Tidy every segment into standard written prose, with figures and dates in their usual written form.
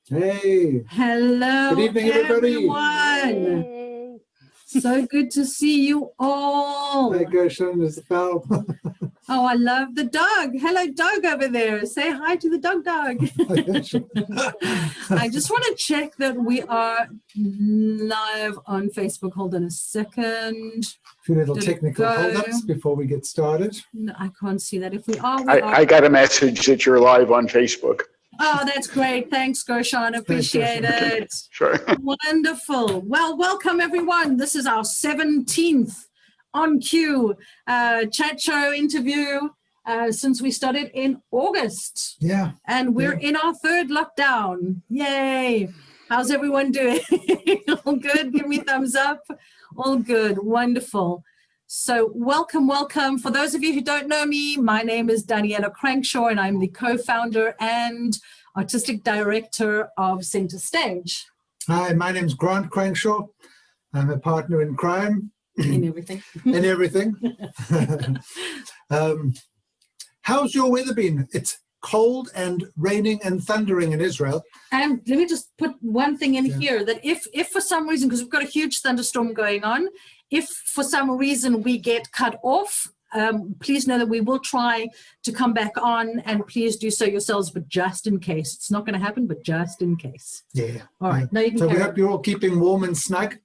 Hey. Hello, Good evening, everybody. everyone. Yay. So good to see you all. Hi, Gershon, is the bell. Oh, I love the dog. Hello, dog over there. Say hi to the dog. I just want to check that we are live on Facebook. Hold on a second. A few little Did it technical go? hold-ups before we get started. No, I can't see that. If we are, we are. I got a message that you're live on Facebook. Oh, that's great. Thanks, Gershon. Appreciate Gershon. it. Sure. Wonderful. Well, welcome everyone. This is our 17th on cue chat show interview since we started in August. Yeah. And we're in our third lockdown. Yay. How's everyone doing? All good? Give me a thumbs up. All good. Wonderful. So welcome. For those of you who don't know me, my name is Daniela Crankshaw, and I'm the co-founder and artistic director of Center Stage. Hi, my name's Grant Crankshaw. I'm a partner in crime. In everything. In everything. How's your weather been? It's cold and raining and thundering in Israel. And let me just put one thing in here, that if for some reason, because we've got a huge thunderstorm going on, if for some reason we get cut off, please know that we will try to come back on, and please do so yourselves, but just in case. It's not going to happen, but just in case. Yeah. All right. Now you can so we carry hope you're all keeping warm and snug.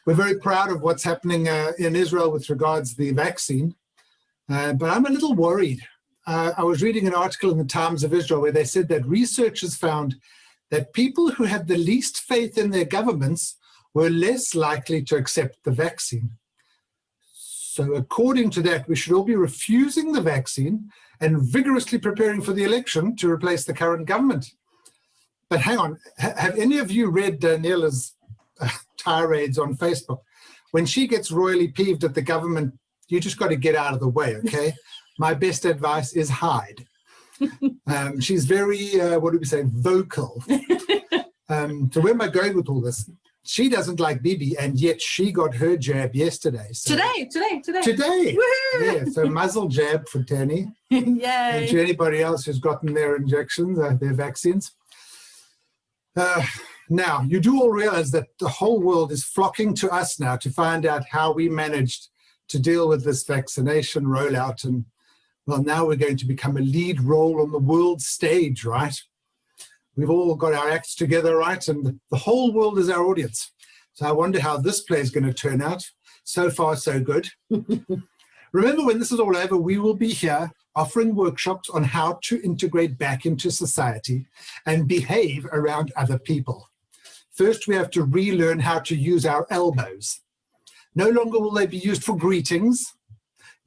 We're very proud of what's happening in Israel with regards to the vaccine, but I'm a little worried. I was reading an article in the Times of Israel where they said that researchers found that people who had the least faith in their governments were less likely to accept the vaccine. So according to that, we should all be refusing the vaccine and vigorously preparing for the election to replace the current government. But hang on, have any of you read Daniela's tirades on Facebook? When she gets royally peeved at the government, you just got to get out of the way, okay? My best advice is hide. She's very, what do we say, vocal. So where am I going with all this? She doesn't like Bibi, and yet she got her jab yesterday. So Today. Today. Woohoo! Yeah, so muzzle jab for Tani. Yay. And to anybody else who's gotten their injections, their vaccines. Now, you do all realize that the whole world is flocking to us now to find out how we managed to deal with this vaccination rollout. And well, now we're going to become a lead role on the world stage, right? We've all got our acts together, right? And the whole world is our audience. So I wonder how this play is going to turn out. So far, so good. Remember, when this is all over, we will be here offering workshops on how to integrate back into society and behave around other people. First, we have to relearn how to use our elbows. No longer will they be used for greetings,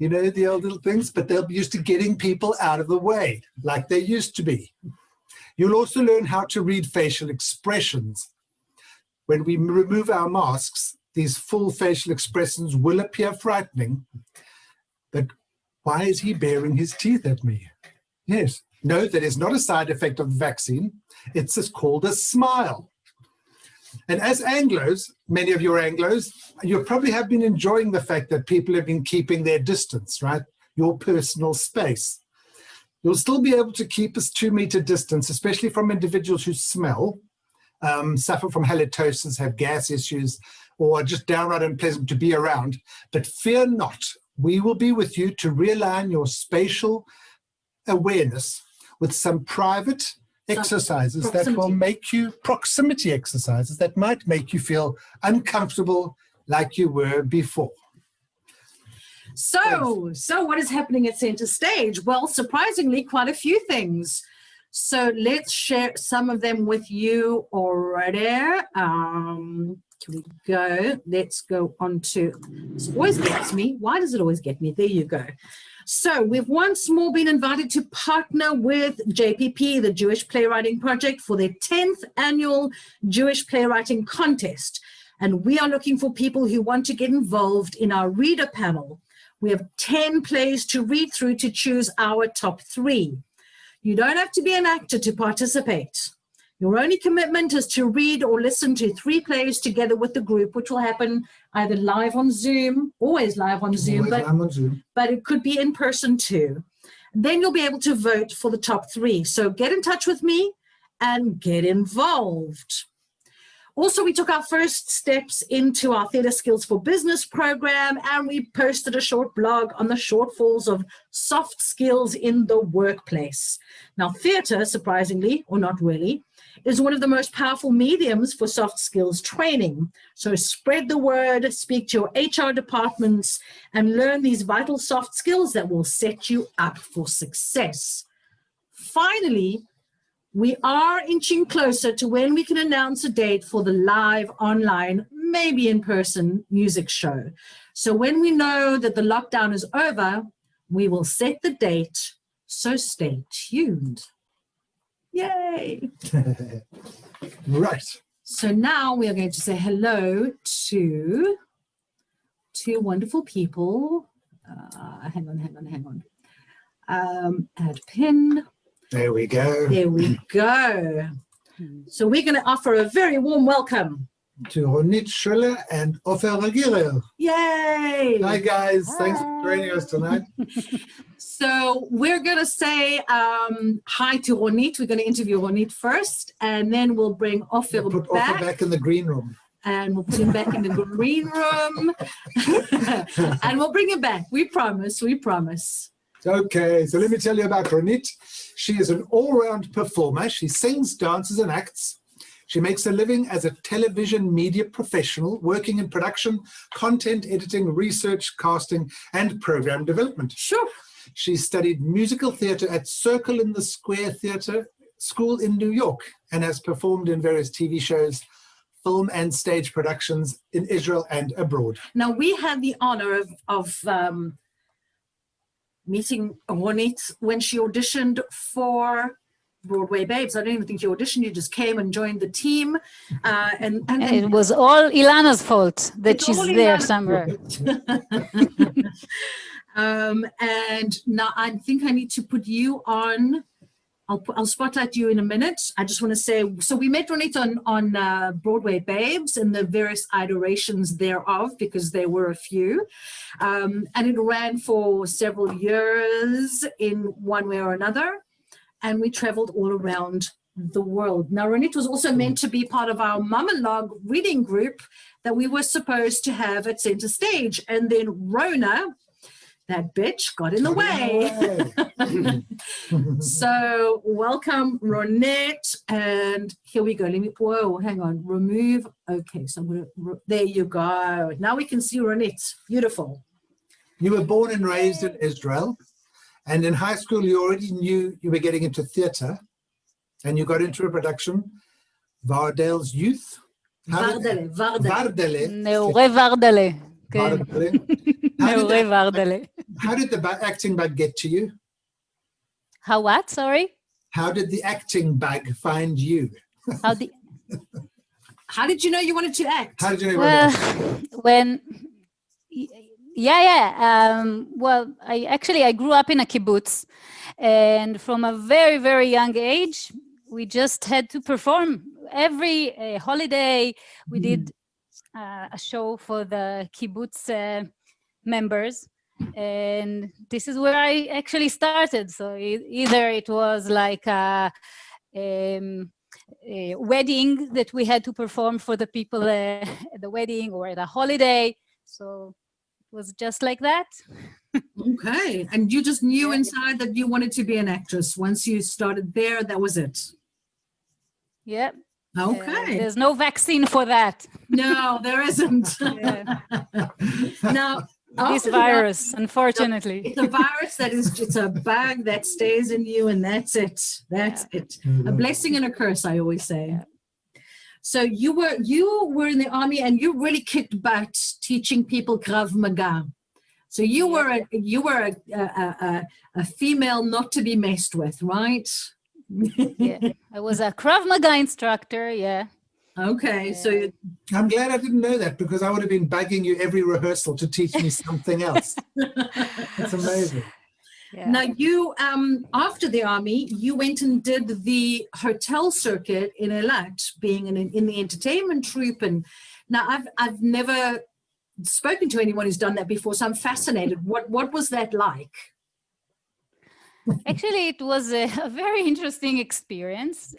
you know, the old little things, but they'll be used to getting people out of the way, like they used to be. You'll also learn how to read facial expressions. When we remove our masks, these full facial expressions will appear frightening. But why is he baring his teeth at me? Yes, no, that is not a side effect of the vaccine. It's just called a smile. And as Anglos, many of you are Anglos, you probably have been enjoying the fact that people have been keeping their distance, right? Your personal space. You'll still be able to keep a 2-meter distance, especially from individuals who smell, suffer from halitosis, have gas issues, or are just downright unpleasant to be around. But fear not, we will be with you to realign your spatial awareness with some private exercises that will make you, proximity exercises that might make you feel uncomfortable like you were before. So what is happening at Center Stage? Well, surprisingly, quite a few things. So let's share some of them with you already. Can we go? Let's go on to, it always gets me. Why does it always get me? There you go. So we've once more been invited to partner with JPP, the Jewish Playwriting Project, for their 10th annual Jewish Playwriting Contest. And we are looking for people who want to get involved in our reader panel. We have 10 plays to read through to choose our top 3. You don't have to be an actor to participate. Your only commitment is to read or listen to 3 plays together with the group, which will happen either live on Zoom, always live on Zoom, but it could be in person too. Then you'll be able to vote for the top 3. So get in touch with me and get involved. Also, we took our first steps into our Theatre Skills for Business program, and we posted a short blog on the shortfalls of soft skills in the workplace. Now, theatre, surprisingly, or not really, is one of the most powerful mediums for soft skills training. So spread the word, speak to your HR departments, and learn these vital soft skills that will set you up for success. Finally, we are inching closer to when we can announce a date for the live, online, maybe in-person music show. So when we know that the lockdown is over, we will set the date. So stay tuned. Yay! Right. So now we are going to say hello to two wonderful people. Hang on. Add pin. There we go. There we go. So we're going to offer a very warm welcome To Ronit, Shuler, and Ofer Regirer. Yay! Hi, guys. Thanks for joining us tonight. So we're going to say hi to Ronit. We're going to interview Ronit first, and then we'll bring Ofer We'll put back. Ofer back in the green room. And we'll put him back in the green room. And we'll bring him back. We promise. Okay, so let me tell you about Ronit. She is an all-round performer. She sings, dances, and acts. She makes a living as a television media professional, working in production, content editing, research, casting, and program development. Sure. She studied musical theatre at Circle in the Square Theatre School in New York and has performed in various TV shows, film and stage productions in Israel and abroad. Now, we had the honor of meeting Ronit when she auditioned for Broadway Babes. I don't even think you auditioned, you just came and joined the team. And it was all Ilana's fault that she's there somewhere. And now I think I need to put you on. I'll spotlight you in a minute. I just want to say, so we met Ronit on Broadway Babes and the various iterations thereof, because there were a few. And it ran for several years in one way or another. And we traveled all around the world. Now, Ronit was also meant to be part of our Mama Log reading group that we were supposed to have at Center Stage. And then Rona, that bitch, got in the way. So welcome, Ronit. And here we go. Whoa, hang on. Remove. Okay, so I'm going to, there you go. Now we can see Ronit. Beautiful. You were born and raised in Israel. And in high school, you already knew you were getting into theatre. And you got into a production, Vardel's Youth. Vardele. Neure Vardele. How did the acting bug get to you? How what? Sorry? How did the acting bug find you? How did you know you wanted to act? How did you know you wanted to act? Well, I grew up in a kibbutz, and from a very, very young age, we just had to perform. Every holiday, we did a show for the kibbutz members, and this is where I actually started. So either it was like a wedding that we had to perform for the people at the wedding, or at a holiday. So it was just like that. Okay, and you just knew inside that you wanted to be an actress. Once you started there, that was it. Yeah. Okay. There's no vaccine for that. No, there isn't. Now, this virus, unfortunately. It's a virus that is just a bug that stays in you, and that's it. That's it. A blessing and a curse, I always say. Yeah. So you were in the army, and you really kicked butt teaching people Krav Maga. So you were a female not to be messed with, right? Yeah, I was a Krav Maga instructor. Yeah. Okay, so I'm glad I didn't know that, because I would have been bugging you every rehearsal to teach me something else. That's amazing. Yeah. Now you, after the army, you went and did the hotel circuit in Eilat, being in the entertainment troupe. And now I've never spoken to anyone who's done that before, so I'm fascinated. What was that like? Actually, it was a very interesting experience.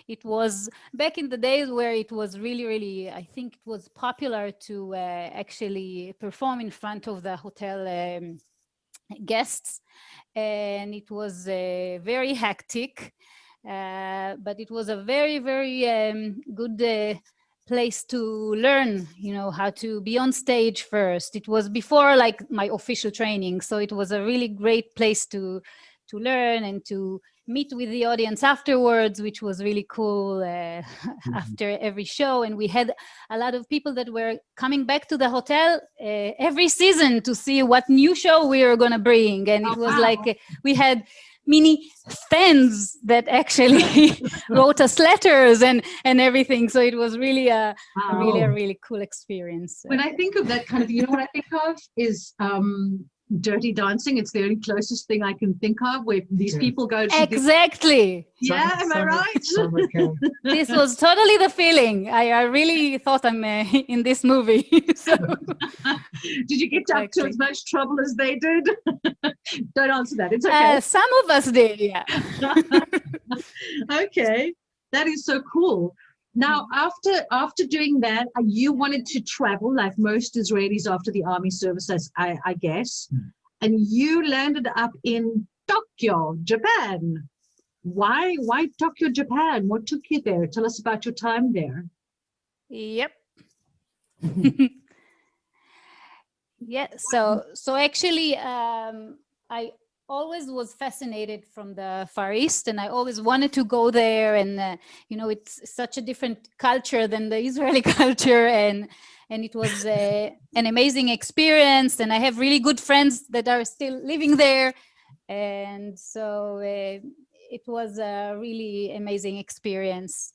It was back in the days where it was really, really, I think it was popular to actually perform in front of the hotel guests. And it was very hectic, but it was a very, very good place to learn, you know, how to be on stage first. It was before like my official training, so it was a really great place to learn and to meet with the audience afterwards, which was really cool after every show. And we had a lot of people that were coming back to the hotel every season to see what new show we were going to bring. And it was like we had mini fans that actually wrote us letters and everything. So it was really a really cool experience. When I think of that kind of, you know what I think of is Dirty Dancing. It's the only closest thing I can think of where these people go to exactly. Am I right? This was totally the feeling. I really thought I'm in this movie. So. Did you get up to as much trouble as they did? Don't answer that. It's okay. Some of us did, yeah. Okay, that is so cool. Now, after doing that, you wanted to travel like most Israelis after the army service, I guess, and you landed up in Tokyo, Japan. Why Tokyo, Japan? What took you there? Tell us about your time there. Yep. Yeah. So actually, I always was fascinated from the Far East, and I always wanted to go there. And you know, it's such a different culture than the Israeli culture, and it was an amazing experience. And I have really good friends that are still living there, and so it was a really amazing experience.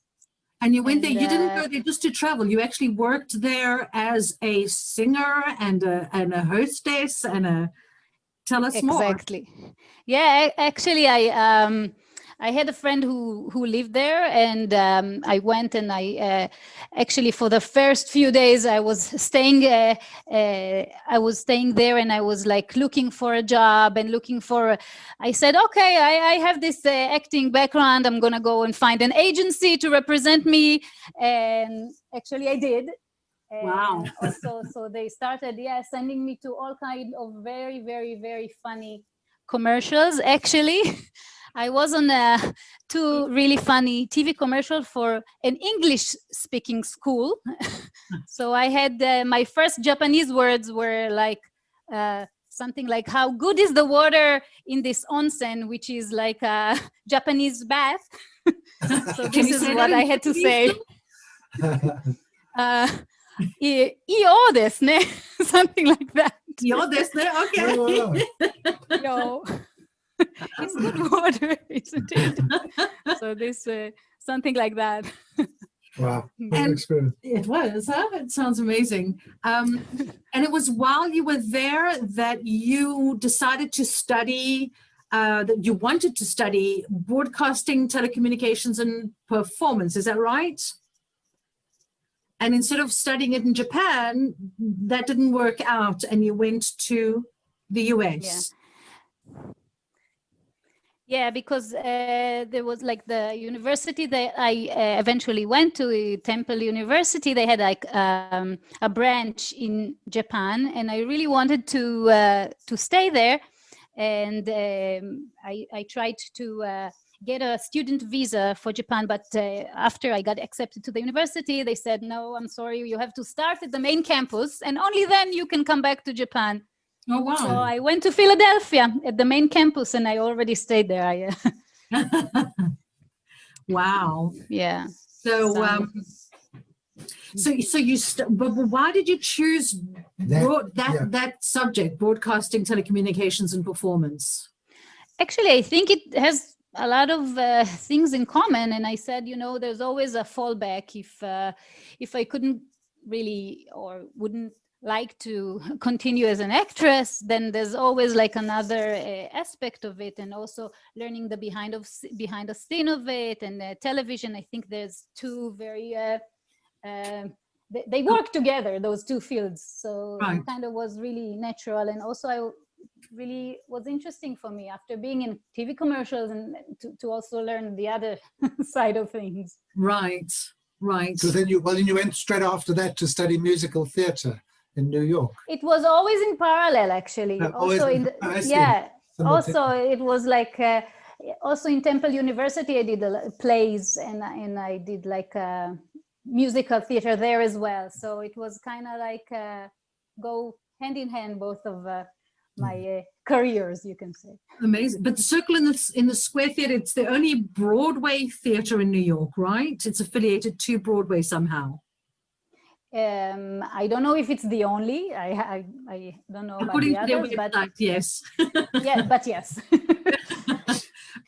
And you went there, you didn't go there just to travel. You actually worked there as a singer and a hostess and a, tell us more. Exactly. Yeah, actually I had a friend who lived there, and I went, and I actually for the first few days I was staying there, and I was like looking for a job and I said, okay, I have this acting background, I'm gonna go and find an agency to represent me, and actually I did. Wow. Also, so they started sending me to all kind of very, very, very funny commercials. Actually, I was on two really funny TV commercials for an English-speaking school. So I had my first Japanese words were like something like, how good is the water in this onsen, which is like a Japanese bath. So this is what I had to say. Iyo desu ne, something like that. Iyo desu ne, okay. Yo. It's good water, isn't it? So this something like that. Wow. And it was, huh? It sounds amazing. And it was while you were there that you decided to study, that you wanted to study broadcasting, telecommunications, and performance. Is that right? And instead of studying it in Japan, that didn't work out, and you went to the US. Yeah, because there was like the university that I eventually went to, Temple University. They had like a branch in Japan, and I really wanted to stay there. And I tried to get a student visa for Japan, but after I got accepted to the university, they said, no, I'm sorry, you have to start at the main campus, and only then you can come back to Japan. Oh, wow. So I went to Philadelphia at the main campus, and I already stayed there. Wow. Yeah. So, but why did you choose that subject, broadcasting, telecommunications, and performance? Actually, I think it has a lot of things in common. And I said, you know, there's always a fallback if I couldn't really or wouldn't like to continue as an actress, then there's always like another aspect of it, and also learning the behind the scene of it. And television, I think there's two very they work together, those two fields. So it kind of was really natural. And also really was interesting for me after being in TV commercials, and to also learn the other side of things. Right, right. So then you went straight after that to study musical theatre in New York. It was always in parallel, actually. Always Also yeah. Simultaneous. Also, it was like also in Temple University, I did plays, and I did like musical theater there as well. So it was kind of like go hand in hand, both of my careers, you can say. Amazing. But the Circle in the Square Theatre, it's the only Broadway theatre in New York, right? It's affiliated to Broadway somehow. I don't know if it's the only. I don't know about the others, but yes. yeah, but yes.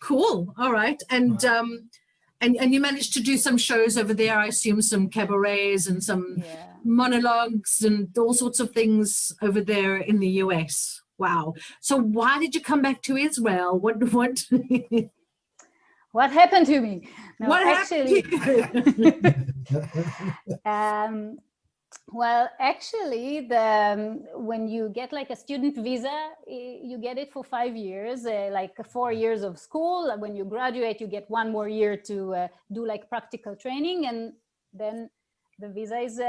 Cool. All right. And you managed to do some shows over there. I assume some cabarets and some monologues and all sorts of things over there in the US. Wow. So why did you come back to Israel? What What happened to me? No, what actually, well, actually, when you get like a student visa, you get it for 5 years, like 4 years of school. When you graduate, you get 1 more year to do like practical training, and then the visa is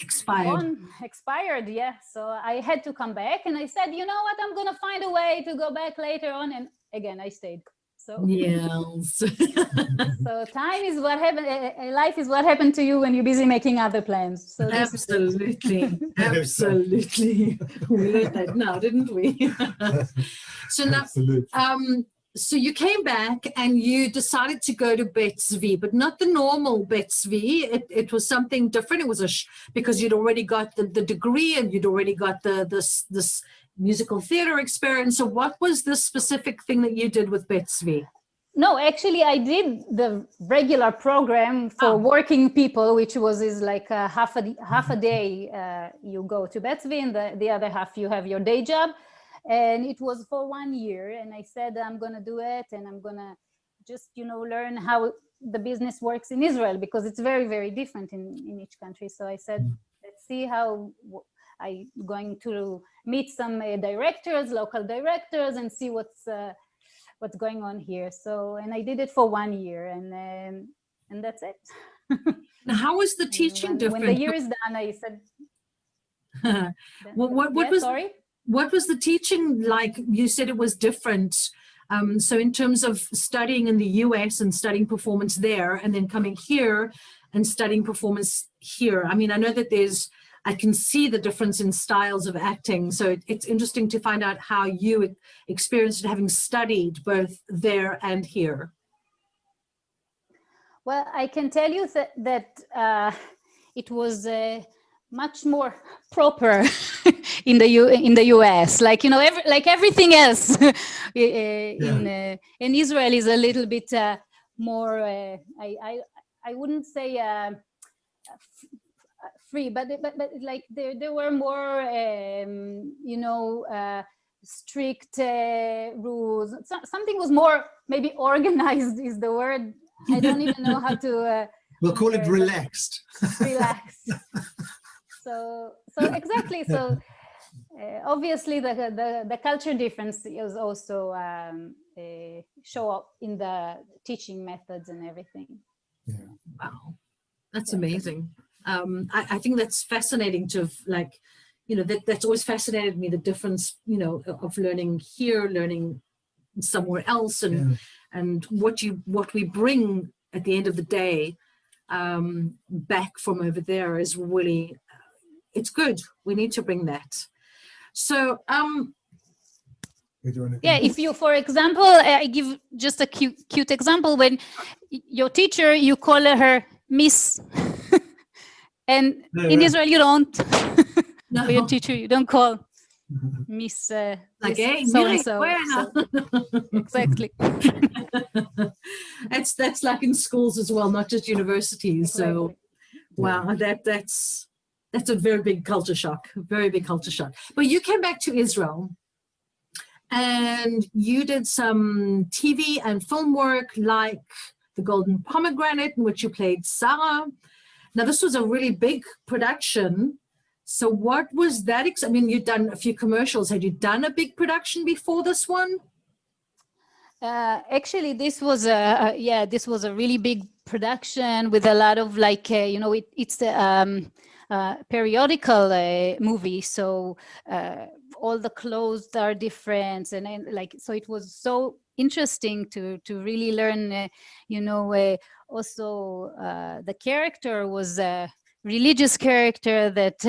expired. Yeah. So I had to come back, and I said, you know what, I'm gonna find a way to go back later on, and again I stayed. So yes. so time is what happened. Life is what happened to you when you're busy making other plans. So absolutely, absolutely. We learned that now, didn't we? So now, so you came back and you decided to go to Betzvi, but not the normal Betzvi. It was something different. It was because you'd already got the degree, and you'd already got this musical theater experience. So what was the specific thing that you did with Betzvi? No, actually, I did the regular program for working people, which is like half a day. You go to Betzvi, and the other half you have your day job. And it was for 1 year. And I said, I'm going to do it, and I'm going to just, learn how the business works in Israel, because it's very, very different in each country. So I said, let's see how I'm going to meet some directors, local directors, and see what's going on here. So, and I did it for 1 year, and that's it. Now, how was the teaching different? When the year is done, I said, sorry? What was the teaching like? You said it was different. So in terms of studying in the US and studying performance there, and then coming here and studying performance here. I mean, I know that I can see the difference in styles of acting. So it's interesting to find out how you experienced it, having studied both there and here. Well, I can tell you that it was much more proper in the US. Like, like everything else in Israel is a little bit more. I wouldn't say free, but like there were more strict rules. Something was more maybe organized is the word. I don't even know how to. We'll call it relaxed. Relaxed. So exactly. So obviously the culture difference is also show up in the teaching methods and everything. Yeah. Wow, that's amazing. I think that's fascinating to that's always fascinated me, the difference, of learning here, learning somewhere else, and what we bring at the end of the day back from over there is really, it's good. We need to bring that. So if you, for example, I give just a cute example. When your teacher, you call her Miss. And in Israel, you don't. For your teacher, you don't call Miss so-and-so. Exactly. That's like in schools as well, not just universities. Exactly. So, wow, that's a very big culture shock. Very big culture shock. But you came back to Israel, and you did some TV and film work, like The Golden Pomegranate, in which you played Sarah. Now, this was a really big production, So what was that? I mean, you'd done a few commercials. Had you done a big production before this one? Actually, this was a really big production with a lot of like it's a periodical movie, so all the clothes are different, and like so it was so interesting to really learn. Also the character was a religious character that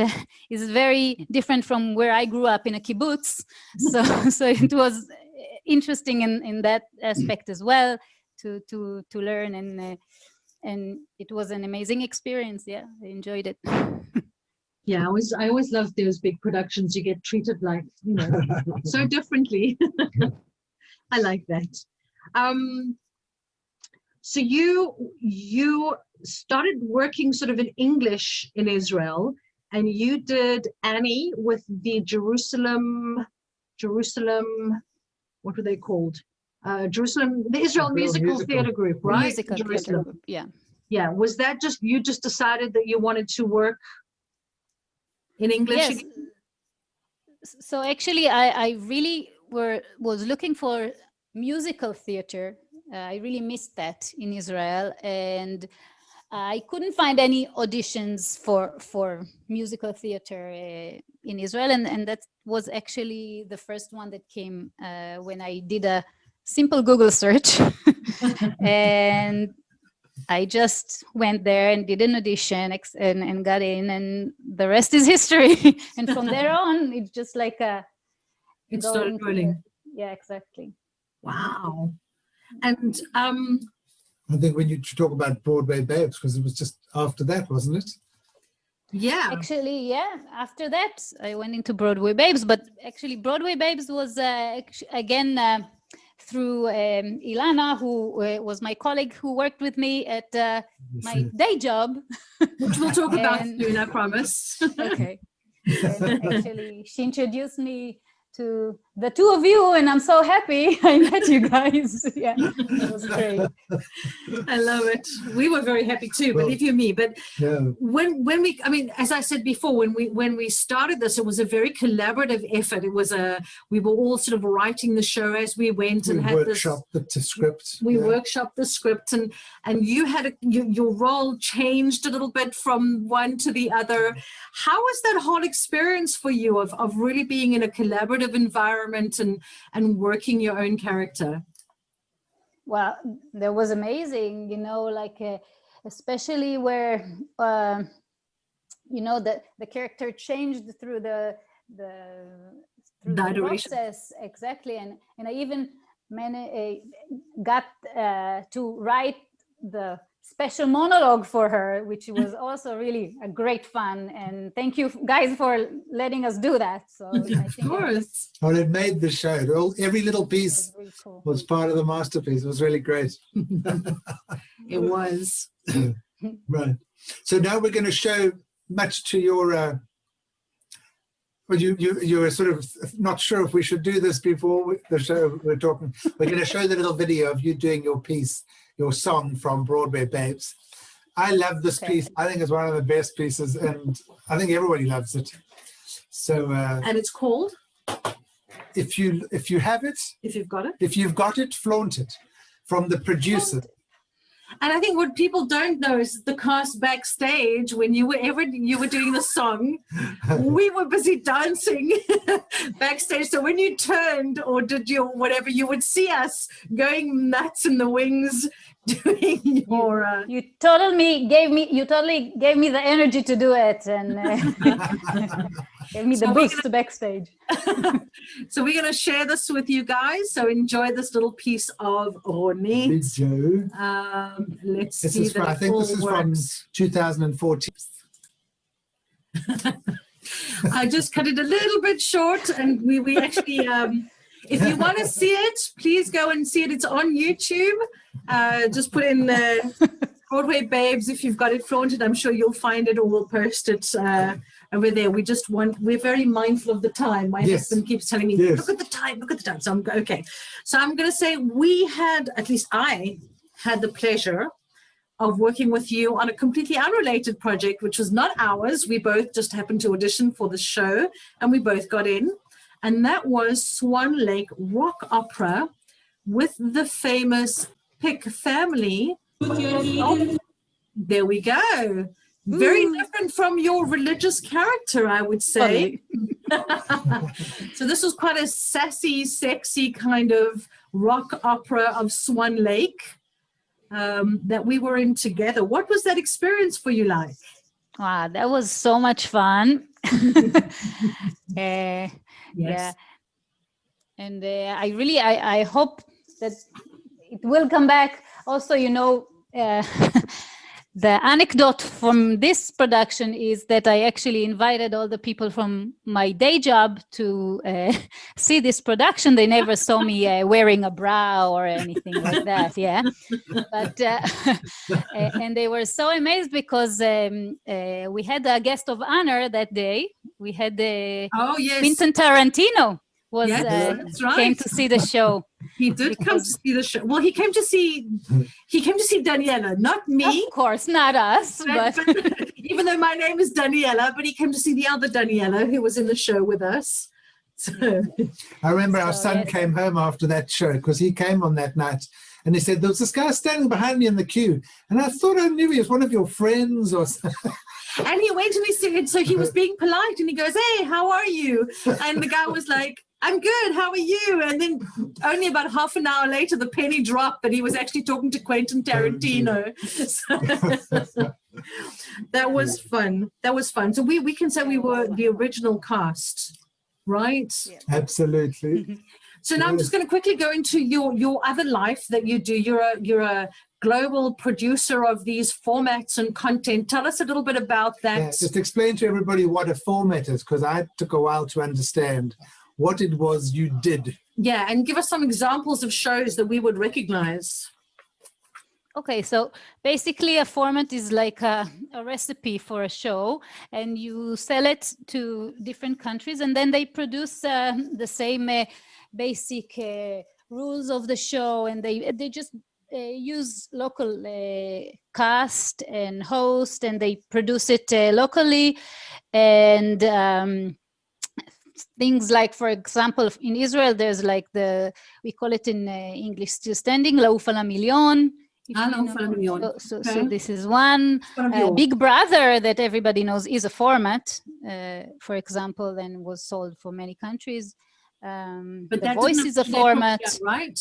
is very different from where I grew up in a kibbutz. So it was interesting in that aspect as well to learn, and it was an amazing experience. Yeah, I enjoyed it. Yeah, I always love those big productions. You get treated like, so differently. I like that. So you started working sort of in English in Israel, and you did Annie with the Jerusalem, what were they called? The Israel Musical Theatre Group, right? Musical Theatre Group, yeah. Yeah, was that you just decided that you wanted to work in English? Yes. So actually, I really was looking for musical theater. I really missed that in Israel, and I couldn't find any auditions for musical theater in Israel, and that was actually the first one that came when I did a simple Google search, and I just went there and did an audition and got in, and the rest is history. And from there on, it's just like it started rolling. Yeah, exactly. Wow. And I think when you talk about Broadway Babes, because it was just after that, wasn't it? Yeah. Actually, yeah. After that, I went into Broadway Babes, but actually Broadway Babes was again through Ilana, who was my colleague who worked with me at my day job. Which we'll talk about soon, I promise. Okay. And actually, she introduced me to the two of you, and I'm so happy I met you guys. Yeah, it was great. I love it. We were very happy too, believe you me. But yeah. when we, I mean, as I said before, when we started this, it was a very collaborative effort. It was we were all sort of writing the show as we went, and had workshopped the script. We workshopped the script, and you had your role changed a little bit from one to the other. How was that whole experience for you of really being in a collaborative environment and working your own character? Well, that was amazing, like especially where the character changed through the process. Exactly. And I even got to write the special monologue for her, which was also really a great fun. And thank you guys for letting us do that. So I think of course. Well, it made the show. Every little piece was, really cool. Was part of the masterpiece. It was really great. It was. Right. So now we're going to show much to your well, you were sort of not sure if we should do this before the show. We're going to show the little video of you doing your piece, your song from Broadway Babes. I love this piece. I think it's one of the best pieces, and I think everybody loves it. So and it's called if you have it, if you've got it, flaunt it, from the producer. And I think what people don't know is the cast backstage when you were doing the song, we were busy dancing backstage. So when you turned or did your whatever, you would see us going nuts in the wings doing your. You totally gave me the energy to do it, and gave me the boost backstage. So we're going to share this with you guys. So enjoy this little pice of Ronit. Let's see. I think this is from 2014. I just cut it a little bit short, and we actually, if you want to see it, please go and see it. It's on YouTube. Just put in Broadway Babes if you've got it flaunted. I'm sure you'll find it, or we'll post it over there. We're very mindful of the time. My husband keeps telling me, look at the time. So I'm okay. So I'm going to say at least I had the pleasure of working with you on a completely unrelated project, which was not ours. We both just happened to audition for the show, and we both got in. And that was Swan Lake Rock Opera with the famous Pick family. Oh, there we go. Very different from your religious character, I would say. So this was quite a sassy, sexy kind of rock opera of Swan Lake that we were in together. What was that experience for you like? Wow, that was so much fun. Yes. Yeah. And I hope that it will come back. Also, the anecdote from this production is that I actually invited all the people from my day job to see this production. They never saw me wearing a bra or anything like that. Yeah, but and they were so amazed because we had a guest of honor that day. We had Quentin Tarantino was that's right. came to see the show. He did come to see the show. Well, he came to see Daniela, not me. Of course, not us. But even though my name is Daniela, but he came to see the other Daniela who was in the show with us. So I remember our son came home after that show because he came on that night and he said, there was this guy standing behind me in the queue. And I thought I knew he was one of your friends or something. And he went and he said, so he was being polite and he goes, hey, how are you? And the guy was like, I'm good, how are you? And then only about half an hour later, the penny dropped that he was actually talking to Quentin Tarantino. So, that was fun. That was fun. So we can say we were the original cast, right? Yeah. Absolutely. So now I'm just going to quickly go into your other life that you do. You're a global producer of these formats and content. Tell us a little bit about that. Yeah, just explain to everybody what a format is, because I took a while to understand what it was you did. Yeah, and give us some examples of shows that we would recognize. Okay, so basically a format is like a recipe for a show, and you sell it to different countries, and then they produce the same basic rules of the show, and they just use local cast and host, and they produce it locally. And things like, for example, in Israel, there's like we call it in English still standing, L'Ouf à la Million. So this is one. Big Brother that everybody knows is a format, for example, and was sold for many countries. But The Voice is a format, right?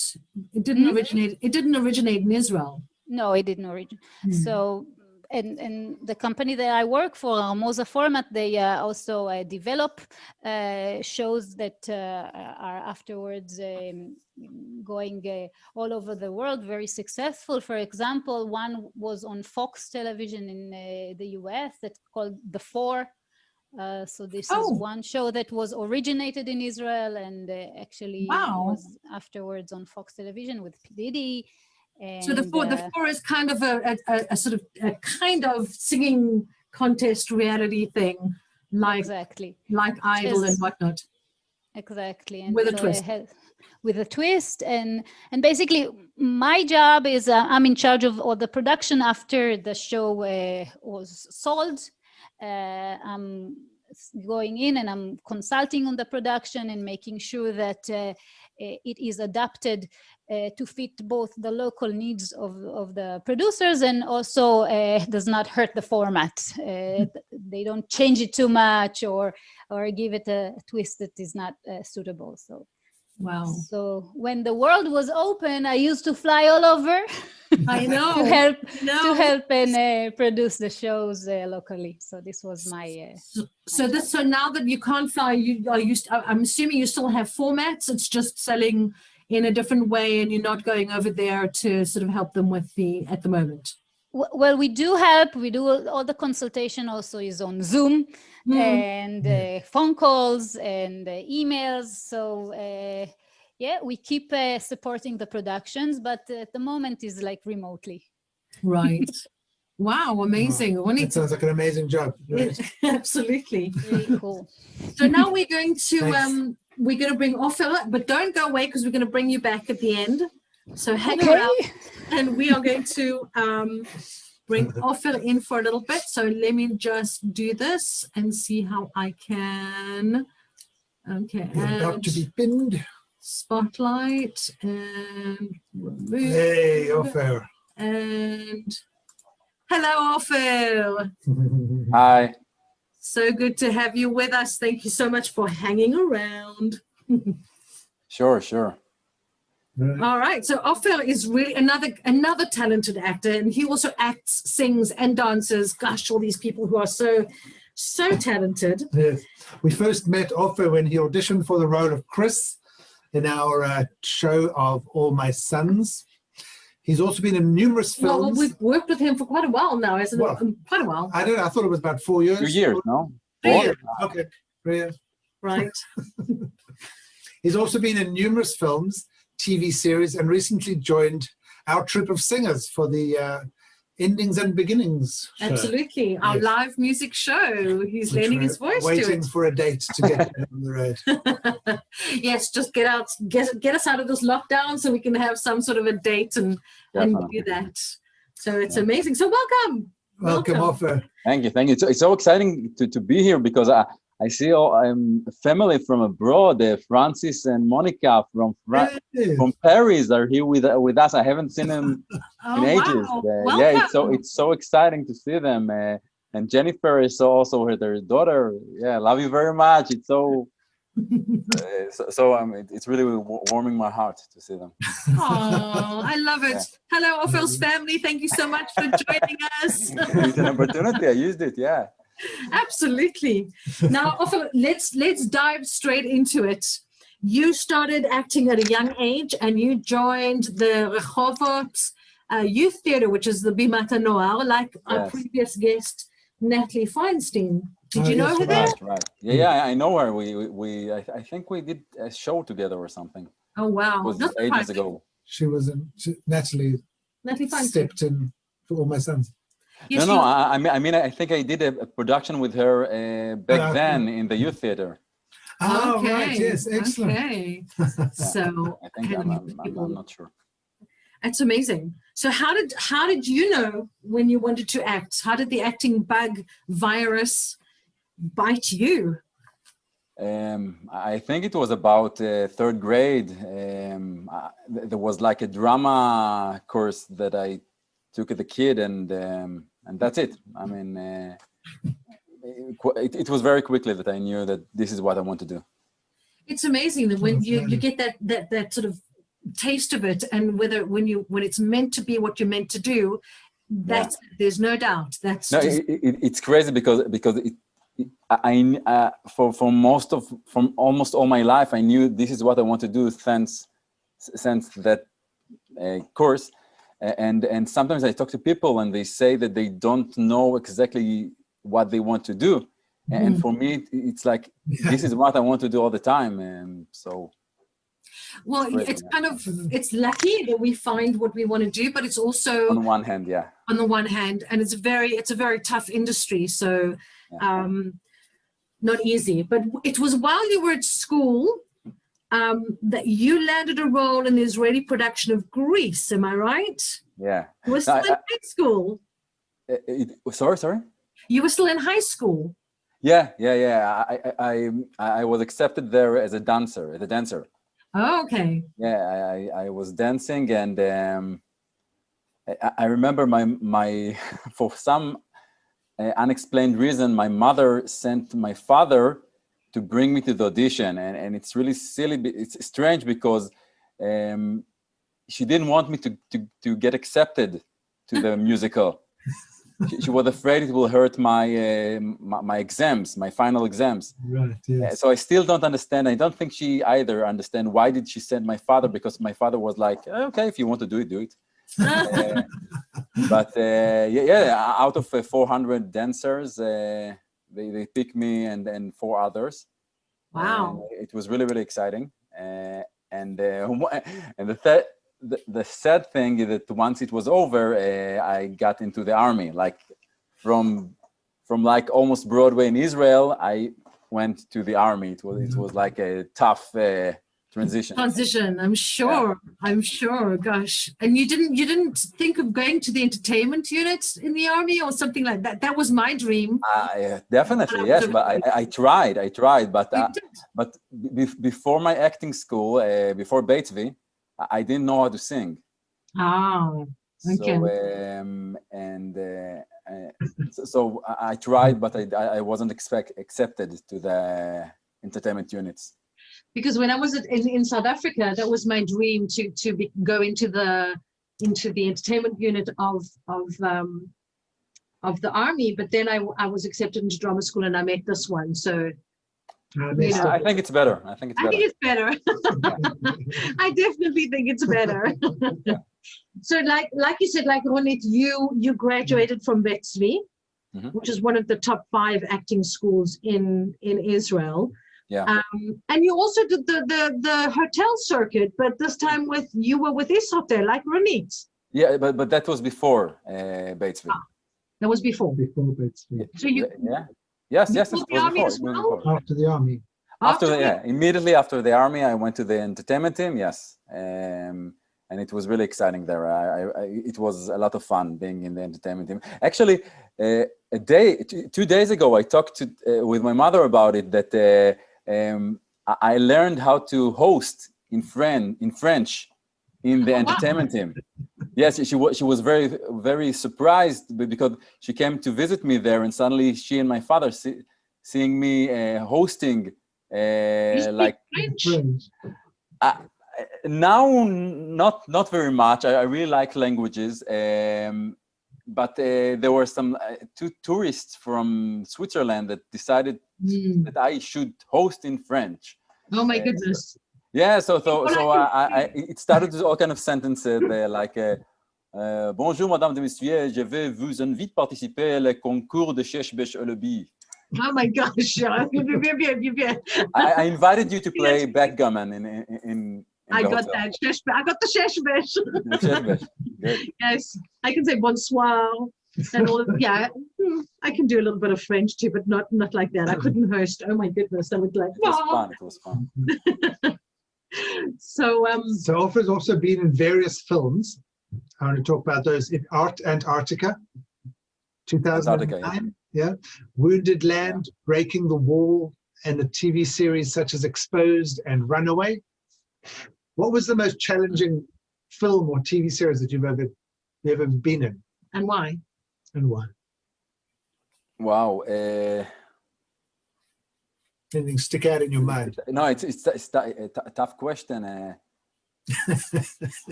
It didn't originate. It didn't originate in Israel. No, it didn't originate. So, and the company that I work for, Moza Format, they also develop shows that are afterwards going all over the world, very successful. For example, one was on Fox television in the US that's called The Four. So this is one show that was originated in Israel and actually was afterwards on Fox television with P. Diddy. And, so the four is kind of a sort of a kind of singing contest reality thing, like Idol and whatnot. Exactly, and with a twist. With a twist, and basically my job is I'm in charge of all the production after the show was sold. I'm going in and I'm consulting on the production and making sure that it is adapted to fit both the local needs of the producers and also does not hurt the format. They don't change it too much or give it a twist that is not suitable. So. Wow. So when the world was open, I used to fly all over. I know. to help and produce the shows locally. So this was my. So now that you can't fly, I'm assuming you still have formats. It's just selling in a different way, and you're not going over there to sort of help them with at the moment. Well, we do help. We do all the consultation also is on Zoom and phone calls and emails. So we keep supporting the productions, but at the moment is like remotely. Right. Wow, amazing. It sounds like an amazing job. Right. Absolutely. Very cool. So now we're going to bring Ofer, but don't go away because we're going to bring you back at the end. So hang Okay. around, and we are going to bring Ofer in for a little bit. So let me just do this and see how I can. Okay, You're about to be pinned. spotlight and remove. Hey, Ofer. And hello, Ofer. Hi. So good to have you with us. Thank you so much for hanging around. Sure. All right. So Ofer is really another talented actor, and he also acts, sings, and dances. Gosh, all these people who are so talented. Yes. We first met Ofer when he auditioned for the role of Chris in our show of All My Sons. He's also been in numerous films. Well, we've worked with him for quite a while now, isn't Well, it? Quite a while. I don't know. I thought it was about 4 years. 2 years, no? 3 4? years. Okay. 3 years. Right. He's also been in numerous films, TV series, and recently joined our troupe of singers for the Endings and Beginnings show. Absolutely. Our Yes. live music show. He's Which lending we're his voice to waiting it. for a date to get on the road. Yes, just get us out of this lockdown so we can have some sort of a date and Definitely. do that. So it's amazing. So welcome. Welcome, Ofer. Thank you. It's so exciting to be here because I see family from abroad. Francis and Monica from Paris are here with us. I haven't seen them Oh, in ages. wow. Yeah, Welcome. it's so exciting to see them. And Jennifer is also their daughter. Yeah, love you very much. It's so it's really warming my heart to see them. Oh, I love it. Yeah. Hello, Ofer's family. Thank you so much for joining us. It's an opportunity. I used it. Yeah. Absolutely. Now, Ofer, let's dive straight into it. You started acting at a young age, and you joined the Rehovot Youth Theatre, which is the Bimata Noir, like our Yes. previous guest, Natalie Feinstein. Did Oh, you know yes, her there? Right. Yeah, I know her. I think we did a show together or something. Oh, wow. It was Not ages surprising. ago. She was in, Natalie Natalie Feinstein. stepped in for All My Sons. Yes, No, you- I mean, I think I did a production with her back then in the youth theater. Oh, Okay, right. Yes. Excellent. Okay. So I think I'm not sure. That's amazing. So how did you know when you wanted to act? How did the acting bug virus bite you? I think it was about third grade. There was like a drama course that I took as a kid, and that's it. I mean, it was very quickly that I knew that this is what I want to do. It's amazing that when you get that sort of taste of it, and when it's meant to be what you're meant to do, that's there's no doubt. That's No, just, it's crazy because from almost all my life I knew this is what I want to do since that course, and sometimes I talk to people and they say that they don't know exactly what they want to do, and for me it's like this is what I want to do all the time, and so. well, it's kind of, it's lucky that we find what we want to do, but it's also On one hand, yeah. on the one hand, and it's a very tough industry, so not easy. But it was while you were at school that you landed a role in the Israeli production of Greece. Am I right? Yeah. You were still in high school. Sorry. You were still in high school. Yeah. I was accepted there as a dancer. Oh, okay. Yeah, I was dancing, and I remember my for some unexplained reason, my mother sent my father to bring me to the audition, and it's really silly. It's strange because she didn't want me to get accepted to the musical. She was afraid it will hurt my exams, my final exams. Right. Yes. So I still don't understand. I don't think she either understand why did she send my father, because my father was like, okay, if you want to do it, do it. But out of 400 dancers, they picked me and 4 others. Wow. It was really, really exciting. And the sad thing is that once it was over, I got into the army. Like from like almost Broadway in Israel, I went to the army. It was like a tough transition. Transition, I'm sure. I'm sure. Gosh. And you didn't think of going to the entertainment unit in the army or something like that? That was my dream. Definitely, yes. But I tried. But You did. but before my acting school, before Beit Zvi, I didn't know how to sing. Oh, okay. So I tried, but I wasn't accepted to the entertainment units. Because when I was in South Africa, that was my dream to go into the entertainment unit of the army. But then I was accepted into drama school, and I met this one. So I think it's better. I think it's better. I definitely think it's better. Yeah. So like you said, like Ronit, you graduated from Beit Zvi, which is one of the top 5 acting schools in Israel. Yeah. And you also did the hotel circuit, but this time you were with this hotel, like Ronit. Yeah, but that was before Beit Zvi. That was before. Before Beit Zvi. So you Yes, it before was the army before. as well? After the army. Immediately after the army, I went to the entertainment team. Yes, and it was really exciting there. It was a lot of fun being in the entertainment team. Actually, 2 days ago, I talked with my mother about it. That I learned how to host in French in the entertainment team. Yes, she was very, very surprised because she came to visit me there, and suddenly she and my father seeing me hosting like French? now not very much. I really like languages, but there were some 2 tourists from Switzerland that decided that I should host in French. Oh my goodness. Yeah, so it started with all kind of sentences like bonjour madame et messieurs, je vais vous inviter à participer au concours de Shesh Ulubi. Oh my gosh. I invited you to play backgammon in I the got hotel. that. I got the Sheshbesh. Good. Yes, I can say bonsoir and all of I can do a little bit of French too, but not like that. I couldn't host. Oh my goodness, I would like. It was fun. So So Ofer's also been in various films. I want to talk about those in Antarctica, 2009. Yeah. Wounded Land, Breaking the Wall, and a TV series such as Exposed and Runaway. What was the most challenging film or TV series that you've ever been in? and why? And why? Wow. Anything stick out in your mind? No, it's a tough question.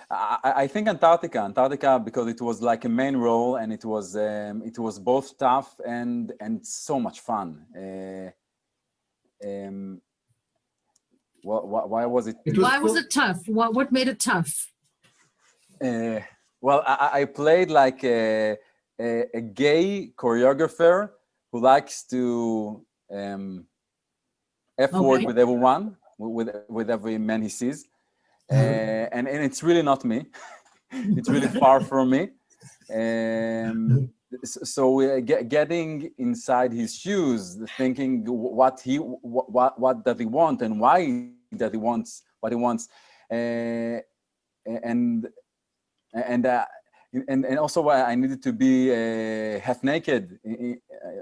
I think Antarctica, because it was like a main role, and it was both tough and so much fun. Why was it? Why was it tough? What made it tough? Well, I played like a gay choreographer who likes to F-word with everyone, with every man he sees. And it's really not me. It's really far from me. So getting inside his shoes, thinking what does he want and why does he wants what he wants, and also I needed to be half naked.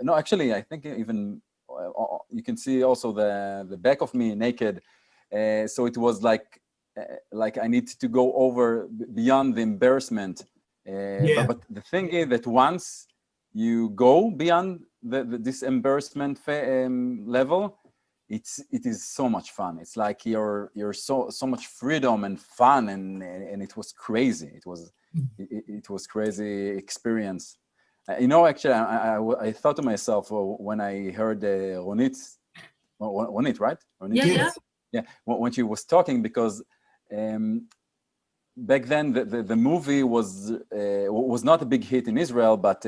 No, actually, I think even you can see also the back of me naked. So it was like I need to go over beyond the embarrassment. But the thing is that once you go beyond this embarrassment level, it is so much fun. It's like you're so much freedom and fun, and it was crazy. It was crazy experience. Actually, I thought to myself when I heard Ronit, right? Ronit? Yeah. When she was talking, because back then the movie was not a big hit in Israel, but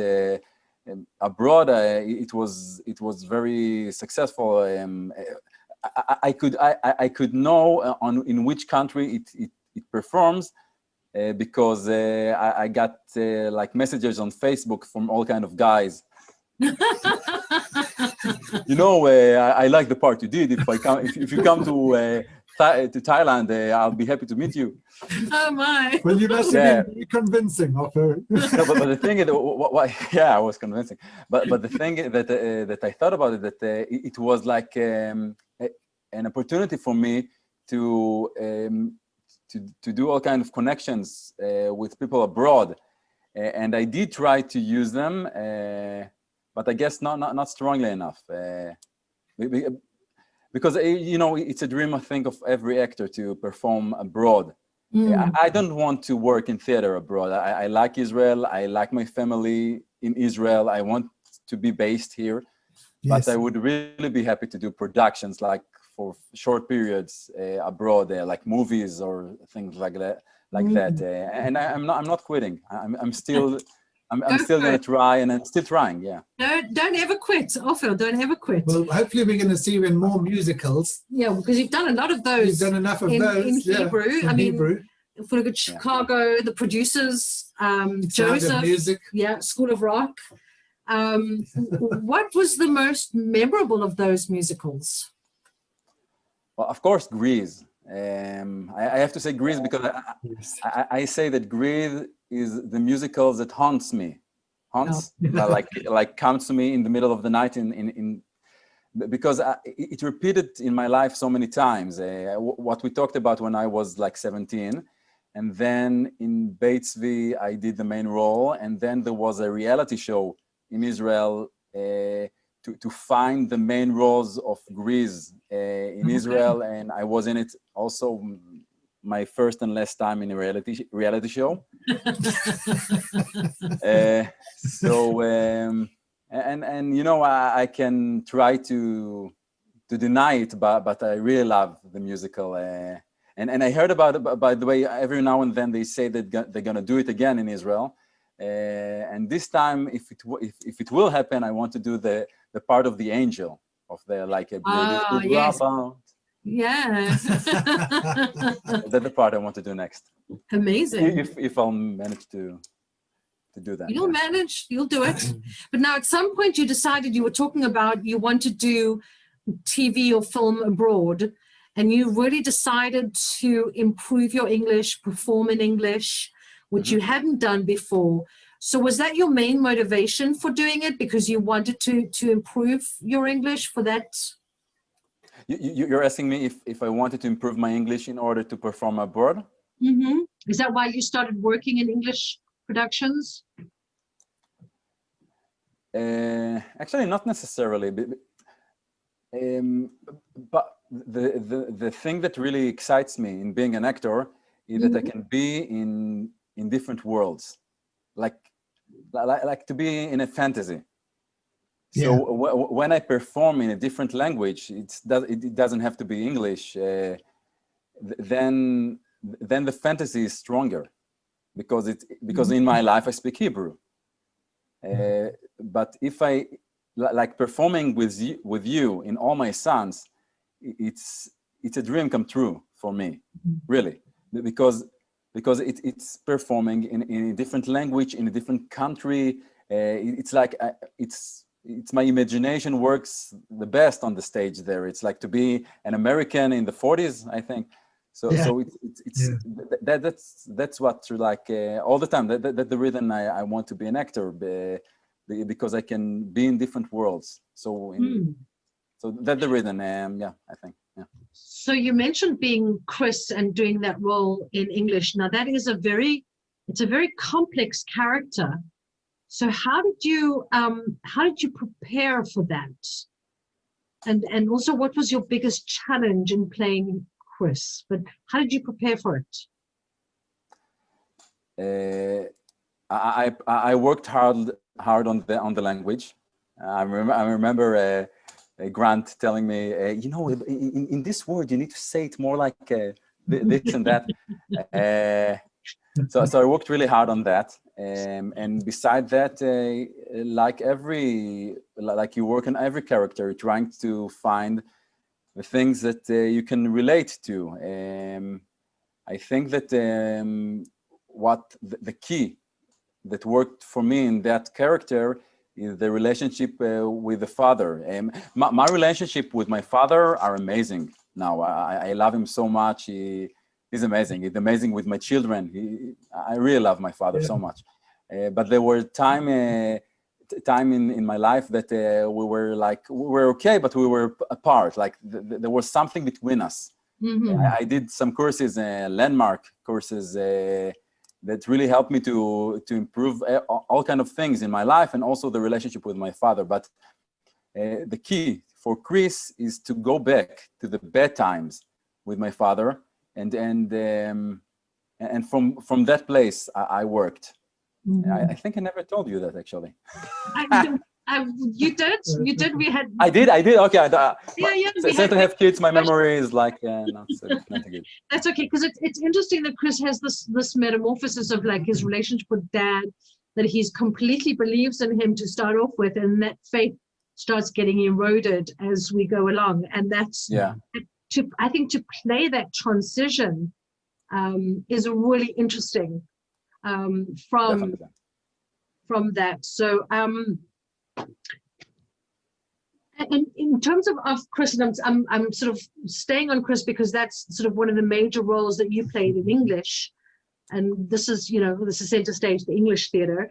abroad it was very successful. I could know in which country it performs because I got like messages on Facebook from all kind of guys. I like the part you did. If you come to to Thailand, I'll be happy to meet you. Oh my. Well, you must have been very convincing, Ofer. No, but the thing is, yeah, I was convincing. But the thing that I thought about it, that it was like an opportunity for me to do all kinds of connections with people abroad, and I did try to use them, but I guess not strongly enough. Because you know, it's a dream, I think, of every actor to perform abroad. I don't want to work in theater abroad. I like Israel. I like my family in Israel. I want to be based here. Yes. But I would really be happy to do productions like for short periods abroad, like movies or things like that. And I'm not quitting. I'm still going to try, and I'm still trying. Yeah. Don't ever quit, Ofer. Don't ever quit. Well, hopefully we're going to see you in more musicals. Yeah, because you've done a lot of those. You've done enough of in those. Hebrew. Yeah, I mean, Hebrew. if we look at Chicago, the producers, Sound Joseph, of Music. yeah, School of Rock. What was the most memorable of those musicals? Well, of course, Grease. I have to say Grease because I say that Grease is the musical that haunts me. Like comes to me in the middle of the night because it repeated in my life so many times. What we talked about when I was like 17, and then in Beit Zvi I did the main role, and then there was a reality show in Israel to find the main roles of Grease in Israel, and I was in it also. My first and last time in a reality show. And you know, I can try to deny it, but I really love the musical. And I heard about it, by the way, every now and then they say that they're gonna do it again in Israel. And this time, if it will happen, I want to do the part of the angel of the like a yes. Yeah. That's the part I want to do next. Amazing. If I'll manage to do that. You'll manage, you'll do it. But now at some point you decided, you were talking about you want to do TV or film abroad, and you really decided to improve your English, perform in English, which you hadn't done before. So was that your main motivation for doing it, because you wanted to improve your English for that? You're asking me if I wanted to improve my English in order to perform abroad? Is that why you started working in English productions? Actually, not necessarily. But the thing that really excites me in being an actor is that I can be in different worlds, like to be in a fantasy. So when I perform in a different language, it doesn't have to be English. Then the fantasy is stronger, because in my life I speak Hebrew. But if I like performing with you in All My Sons, it's a dream come true for me, really, because it's performing in a different language, in a different country. It's like it's my imagination works the best on the stage there. It's like to be an American in the 40s, I think. So that's what like all the time. That's the reason I want to be an actor, because I can be in different worlds. So that's the reason. I think. Yeah. So you mentioned being Chris and doing that role in English. Now that is it's a very complex character. So how did you prepare for that? And also, what was your biggest challenge in playing Chris? But how did you prepare for it? I worked hard on the language. I remember Grant telling me, you know, in this word you need to say it more like this and that. So I worked really hard on that. And beside that, like you work on every character, you're trying to find the things that you can relate to. I think that what the key that worked for me in that character is the relationship with the father. My relationship with my father are amazing. now. I love him so much. He's amazing. He's amazing with my children. I really love my father so much. But there were time in my life that we were okay, but we were apart. Like there was something between us. I did some courses, landmark courses, that really helped me to improve all kind of things in my life, and also the relationship with my father. But the key for Chris is to go back to the bad times with my father, and from that place I worked. I think I never told you that, actually. You did. We had. I did. Okay. Yeah. Since I have kids, my memory is like not good. That's okay, because it's interesting that Chris has this metamorphosis of like his relationship with dad, that he's completely believes in him to start off with, and that faith starts getting eroded as we go along, and that's I think to play that transition is really interesting from that. So and in terms of Chris, and I'm sort of staying on Chris because that's sort of one of the major roles that you played in English, and this is center stage, the English theater.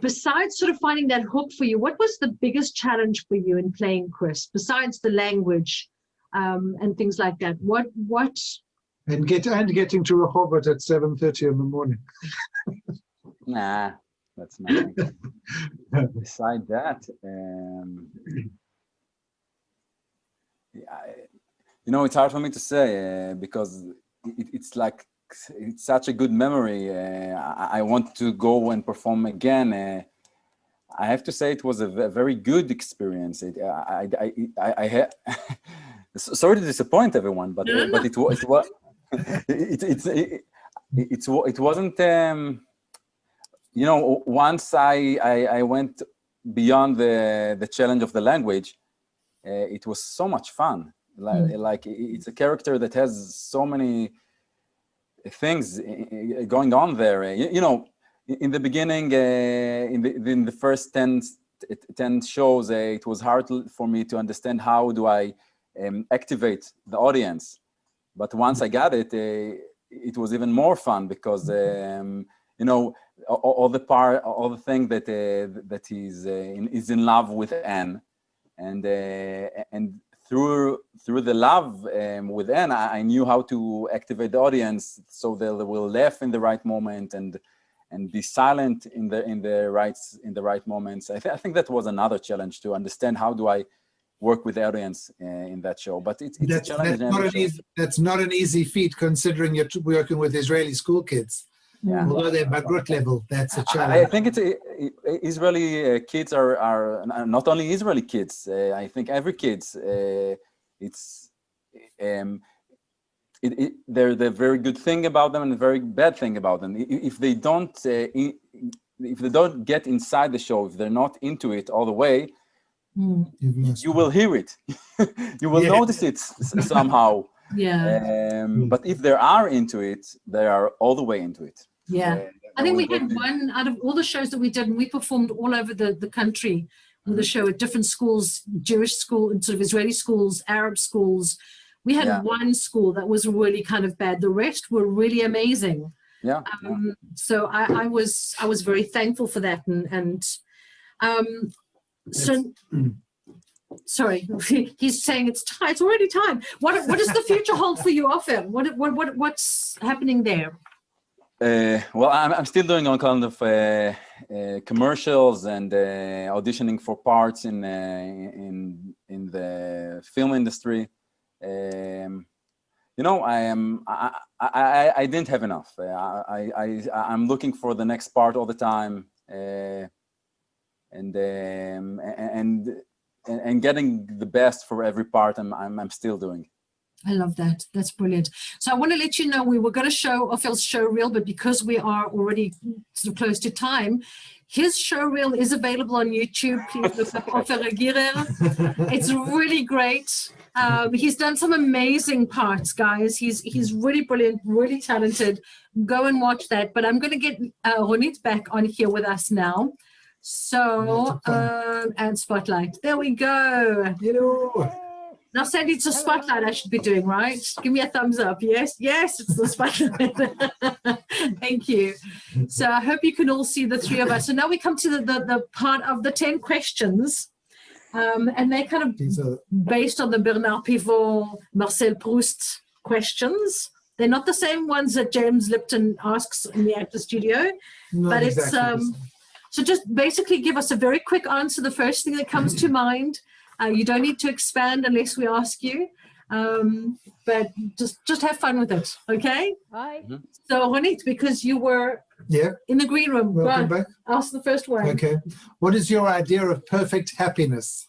Besides sort of finding that hook for you, what was the biggest challenge for you in playing Chris, besides the language and things like that? What? And getting to Rehoboth at 7:30 in the morning. Nah, that's nothing. Beside that, it's hard for me to say because it's like it's such a good memory. I want to go and perform again. I have to say it was a very good experience. I had sorry to disappoint everyone, but it wasn't. Once I went beyond the challenge of the language, it was so much fun. Like it's a character that has so many things going on there. In the beginning, in the first 10 shows, it was hard for me to understand how do I activate the audience. But once I got it, it was even more fun because all the thing that he's is in love with Anne, and through the love with Anne, I knew how to activate the audience so they will laugh in the right moment and be silent in the right moments. I think that was another challenge, to understand how do I work with the audience in that show. But it's a challenge. That's not an easy feat, considering you're working with Israeli school kids. Yeah. Although they're Bagrut level, that's a challenge. I think Israeli kids are not only Israeli kids. I think every kids. They're the very good thing about them and the very bad thing about them. If they don't get inside the show, if they're not into it all the way, you will hear it. You will notice it somehow. Yeah. But if they are into it, they are all the way into it. Yeah. I think we had one out of all the shows that we did, and we performed all over the country with the show at different schools, Jewish school, and sort of Israeli schools, Arab schools. We had one school that was really kind of bad. The rest were really amazing. Yeah. So I was very thankful for that. Sorry, he's saying it's time. It's already time. What does the future hold for you, Ofer? What's happening there? Well, I'm still doing all kind of commercials and auditioning for parts in the film industry. I didn't have enough. I'm looking for the next part all the time, and getting the best for every part. I'm still doing. I love that. That's brilliant. So I want to let you know we were going to show Ofer's show reel, but because we are already sort of close to time, his show reel is available on YouTube. Please look up Ofer Regirer. It's really great. He's done some amazing parts, guys. He's really brilliant, really talented. Go and watch that. But I'm going to get Ronit back on here with us now. So, and Spotlight. There we go. Hello. Now, Sandy, it's a spotlight I should be doing, right? Give me a thumbs up. Yes, yes, it's the spotlight. Thank you. So I hope you can all see the three of us. So now we come to the part of the 10 questions. And they're kind of based on the Bernard Pivot, Marcel Proust questions. They're not the same ones that James Lipton asks in the actor studio, but it's so just basically give us a very quick answer, the first thing that comes to mind. You don't need to expand unless we ask you, but just have fun with it, okay? Bye. So Ronit, because you were in the green room, Welcome back. ask the first one. Okay. What is your idea of perfect happiness?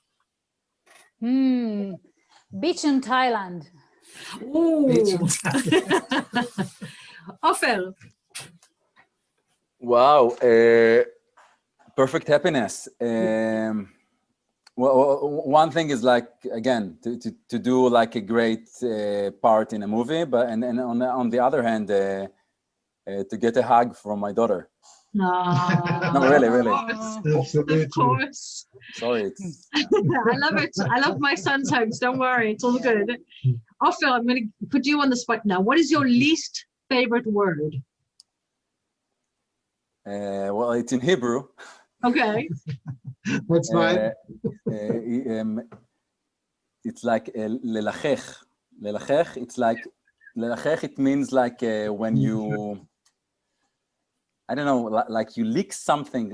Beach in Thailand. Ooh. Ofer. Wow, perfect happiness. Well, one thing is like, again, to do like a great part in a movie, but and on the other hand, to get a hug from my daughter. No, really. Absolutely. Of course. Sorry. I love it. I love my son's hugs. Don't worry, it's all good. Ofer, I'm going to put you on the spot now. What is your least favorite word? Well, it's in Hebrew. Okay. That's fine. It's like lelachech. Lelachech. It's like lelachech. It means like when you, I don't know, like you lick something.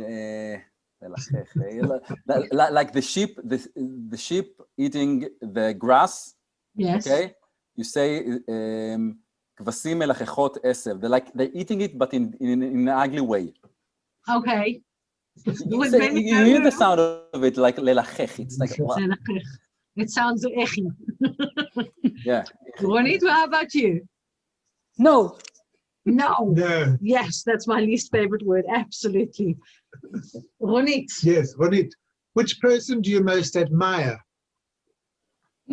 Like the sheep, the sheep eating the grass. Yes. Okay. You say kvasim melachechot esev. They're eating it, but in an ugly way. Okay. You hear the sound of it like lelachech. It's like wow. It sounds echi. Yeah. Ronit, how about you? No. No. No. Yes, that's my least favorite word. Absolutely. Ronit. Yes, Ronit. Which person do you most admire?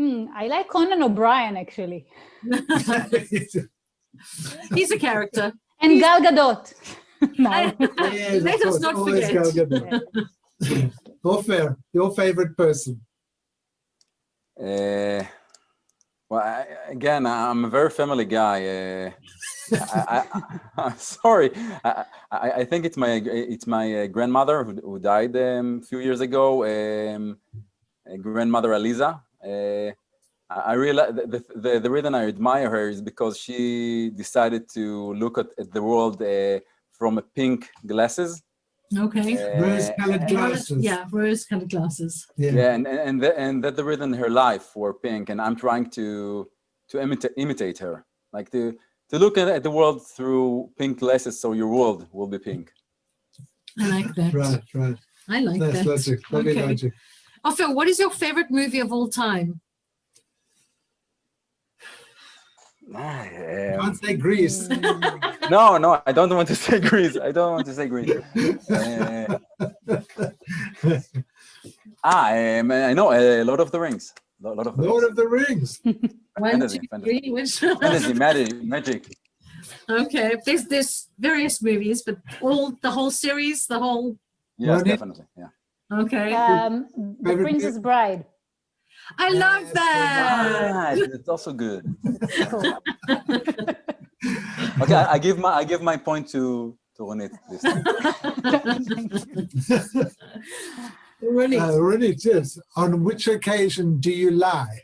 I like Conan O'Brien, actually. He's a character. And Gal Gadot. No. Yes, Let us not forget. Ofer, your favorite person? Well, again, I'm a very family guy. Sorry, I think it's my grandmother who died a few years ago. Grandmother Eliza. I realize the reason I admire her is because she decided to look at the world from a pink glasses. Okay. Rose-colored glasses. Yeah, rose-colored glasses. Yeah, and that's the reason her life were pink, and I'm trying to imitate her, like to look at the world through pink glasses, so your world will be pink. I like that. Right. I like That's that. logic. Lovely Okay. logic. Ofer, what is your favorite movie of all time? Can't say Greece. No, I don't want to say Greece. I know Lord of the Rings. Lord of the Rings. One, Fantasy, two, three. Which? Fantasy, magic. Okay. There's various movies, but the whole series, the whole. Yes, Ronit? definitely. Yeah. Okay. The Princess Bride. I love that. Right, it's also good. Cool. Okay, I give my point to Ronit this time. Ronit, yes. On which occasion do you lie?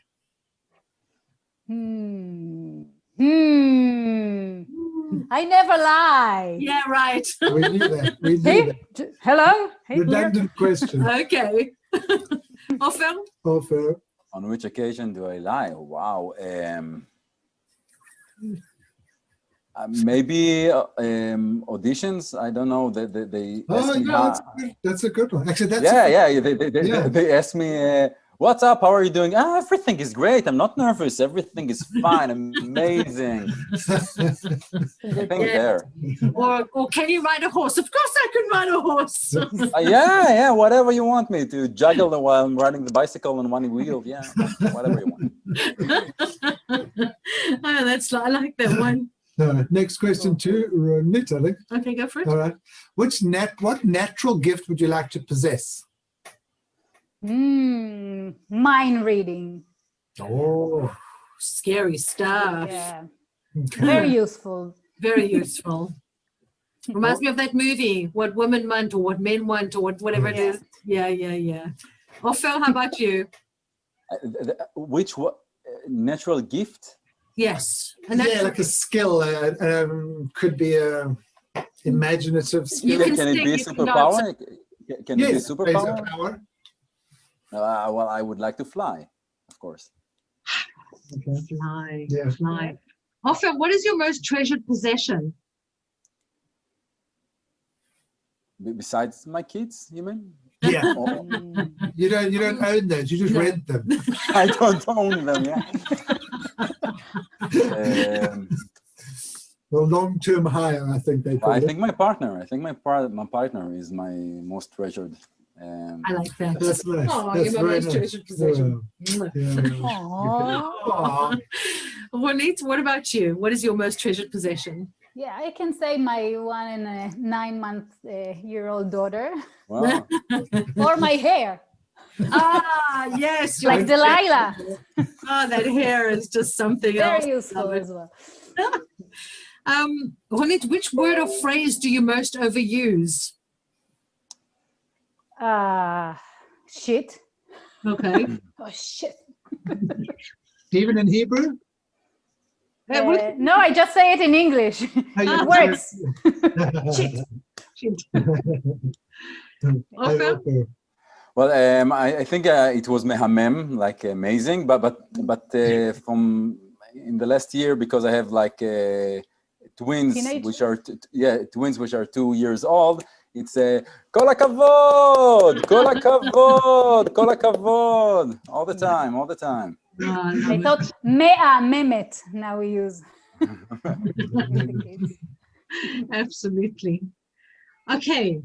I never lie. Yeah, right. We knew that. Hey, hello. Hey, Redundant question. Okay. Ofer? Ofer. On which occasion do I lie? Wow. Maybe auditions. I don't know. They ask me how. That's a good one. Actually, that's They ask me, "What's up? How are you doing?" Everything is great. I'm not nervous. Everything is fine. Amazing. I think there. Or can you ride a horse? Of course I can ride a horse. Yeah. Whatever you want me to juggle while I'm riding the bicycle on one wheel. Yeah, whatever you want. I like that one. Next question to Ronit, I think. Okay, go for it. All right. What natural gift would you like to possess? Mind reading. Oh, Scary stuff. Yeah, okay. very useful. Very useful. Reminds me of that movie, What Women Want or What Men Want or whatever it is. Yeah. Ofer, how about you? Which natural gift? Yes. Yeah, like a skill. Could be a imaginative skill. You can Can it sing, be a you can superpower? Can it be a Yes, superpower? power. Well, I would like to fly, of course. Okay. Fly. Yeah. Fly. Ofer, what is your most treasured possession? Besides my kids, you mean? Yeah. Or- You don't own those. You just No. rent them. I don't own them. Yeah. Well, long-term hire, I think they call I it. think my partner. I think my partner is my most treasured. I like that. That's nice. Oh, That's you're my very most nice. treasured possession. Yeah. Aww. Aw. Ronit, what about you? What is your most treasured possession? Yeah, I can say my 1 and 9 month year old daughter, Wow. or my hair, Ah, yes. your- like Delilah. Oh, that hair is just something else. Very useful Love it. as well. Ronit, which word or phrase do you most overuse? Shit. Okay. Oh shit. Even in Hebrew? No, I just say it in English. It works. Shit. Ofer? Well, I think it was mehamem, like amazing, but from in the last year, because I have like twins, Teenage? which are twins which are 2 years old. It's kol hakavod, kol hakavod, kol hakavod, all the time, all the time. I thought mea memet. Now we use. with the kids. Absolutely. Okay.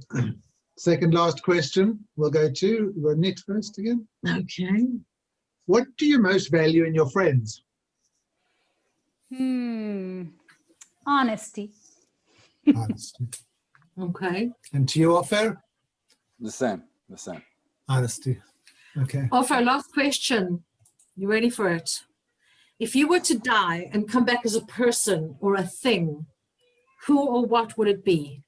Second last question. We'll go to Ronit first again. Okay. What do you most value in your friends? Honesty. Honesty. Okay. And to you, Ofer? The same. Honesty. Okay. Ofer, last question. You ready for it? If you were to die and come back as a person or a thing, who or what would it be?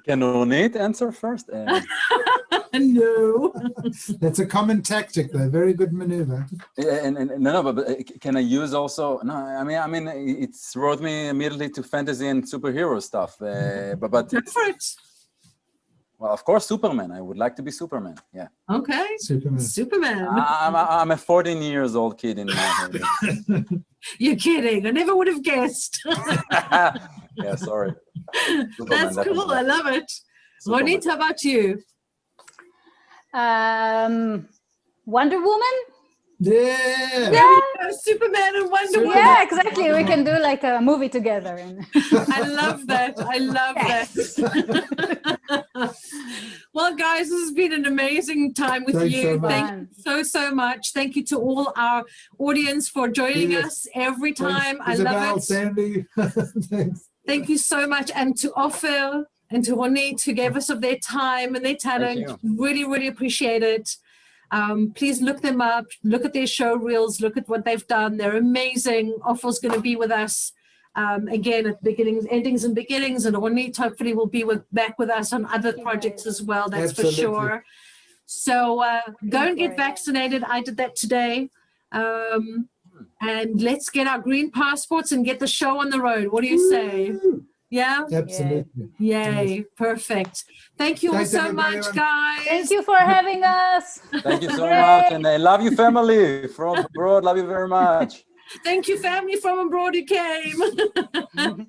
Can Ronit answer first? No. That's a common tactic, though. Very good maneuver. But can I use also? No, I mean, it's brought me immediately to fantasy and superhero stuff. But Go for it. well, of course, Superman. I would like to be Superman. Yeah. Okay. Superman. Superman. I'm a 14 years old kid in my head. You're kidding. I never would have guessed. Yeah, sorry. Superman, That's cool. definitely. I love it. Superman. Ronit, how about you? Wonder Woman? Yeah. There we go. Superman and Wonder Woman. Yeah, exactly. We can do like a movie together. I love that. I love that. Well, guys, this has been an amazing time with Thanks you. so much. Thank you so much. Thank you to all our audience for joining Yes. us every time. Thanks, I Isabel, love it. Sandy. Thanks. Thank you so much. And to Ofer and to Ronit, who gave us of their time and their talent. Really, really appreciate it. Please look them up, look at their show reels, look at what they've done. They're amazing. Ofer's going to be with us again at beginnings, endings and beginnings, and Ronit hopefully will be back with us on other projects as well. That's Absolutely. for sure. So go and get vaccinated. I did that today. And let's get our green passports and get the show on the road. What do you say? Yeah? Absolutely. Yay. Perfect. Thank you all so much, guys. Thank you for having us. Thank you so much. And I love you, family from abroad. Love you very much. Thank you, family from abroad who came.